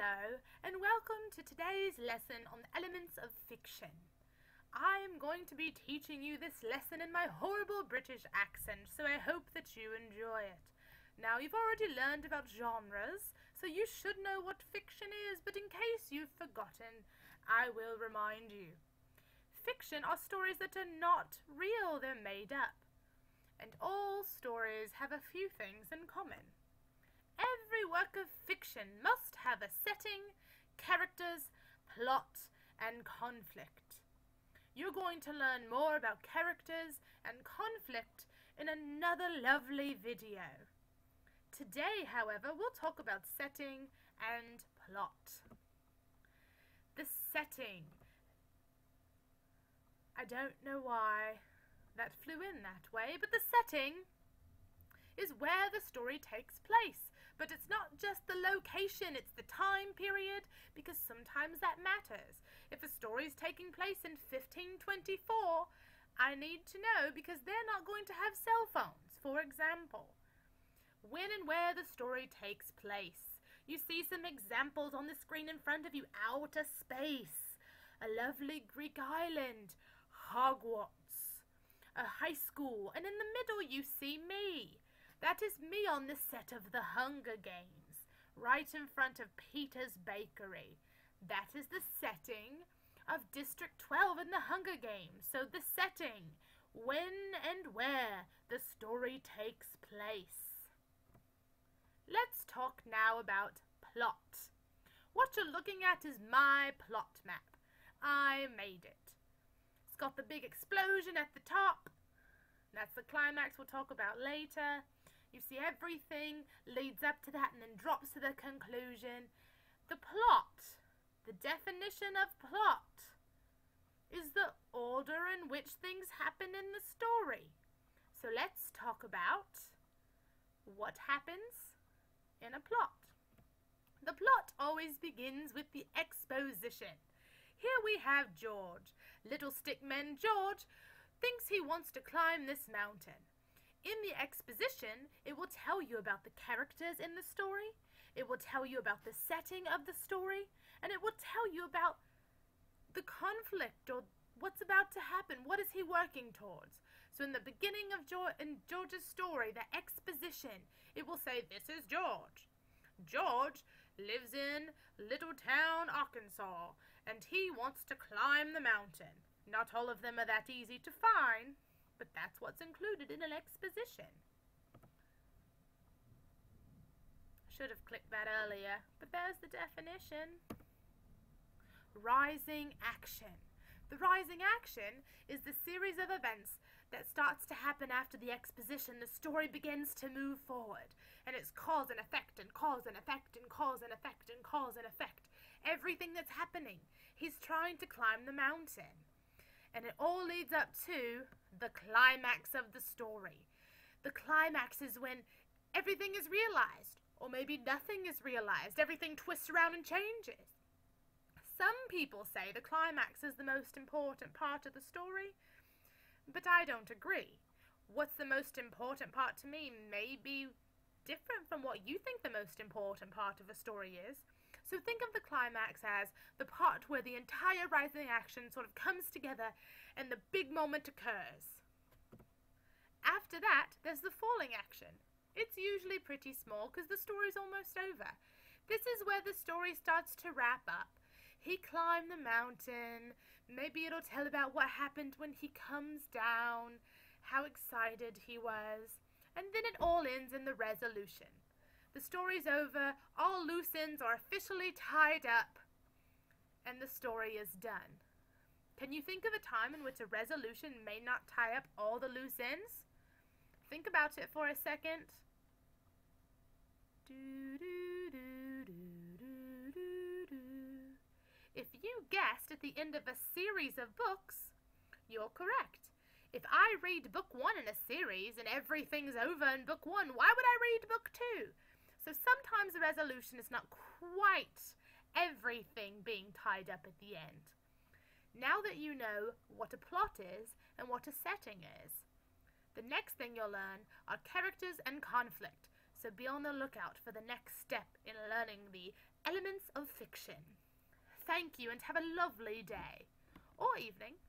Hello, and welcome to today's lesson on the elements of fiction. I am going to be teaching you this lesson in my horrible British accent, so I hope that you enjoy it. Now, you've already learned about genres, so you should know what fiction is, but in case you've forgotten, I will remind you. Fiction are stories that are not real, they're made up. And all stories have a few things in common. Every work of fiction must have a setting, characters, plot, and conflict. You're going to learn more about characters and conflict in another lovely video. Today, however, we'll talk about setting and plot. The setting. I don't know why that flew in that way, but the setting is where the story takes place. But it's not just the location, it's the time period, because sometimes that matters. If a story is taking place in 1524, I need to know because they're not going to have cell phones, for example. When and where the story takes place. You see some examples on the screen in front of you. Outer space, a lovely Greek island, Hogwarts, a high school, and in the middle you see me. That is me on the set of The Hunger Games, right in front of Peter's Bakery. That is the setting of District 12 in The Hunger Games. So the setting, when and where the story takes place. Let's talk now about plot. What you're looking at is my plot map. I made it. It's got the big explosion at the top. That's the climax we'll talk about later. You see everything leads up to that and then drops to the conclusion. The plot, the definition of plot, is the order in which things happen in the story. So let's talk about what happens in a plot. The plot always begins with the exposition. Here we have George. Little stickman George thinks he wants to climb this mountain. In the exposition, it will tell you about the characters in the story, it will tell you about the setting of the story, and it will tell you about the conflict or what's about to happen. What is he working towards? So in the beginning of George's story, the exposition, it will say, this is George. George lives in Little Town, Arkansas, and he wants to climb the mountain. Not all of them are that easy to find, but that's what's included in an exposition. Should have clicked that earlier, but there's the definition. Rising action. The rising action is the series of events that starts to happen after the exposition. The story begins to move forward, and it's cause and effect and cause and effect and cause and effect and cause and effect. Everything that's happening. He's trying to climb the mountain. And it all leads up to the climax of the story. The climax is when everything is realized, or maybe nothing is realized. Everything twists around and changes. Some people say the climax is the most important part of the story, but I don't agree. What's the most important part to me may be different from what you think the most important part of a story is. So think of the climax as the part where the entire rising action sort of comes together and the big moment occurs. After that, there's the falling action. It's usually pretty small because the story's almost over. This is where the story starts to wrap up. He climbed the mountain. Maybe it'll tell about what happened when he comes down, how excited he was, and then it all ends in the resolution. The story's over, all loose ends are officially tied up, and the story is done. Can you think of a time in which a resolution may not tie up all the loose ends? Think about it for a second. If you guessed at the end of a series of books, you're correct. If I read book 1 in a series and everything's over in book 1, why would I read book 2? So sometimes the resolution is not quite everything being tied up at the end. Now that you know what a plot is and what a setting is, the next thing you'll learn are characters and conflict. so be on the lookout for the next step in learning the elements of fiction. Thank you and have a lovely day, or evening.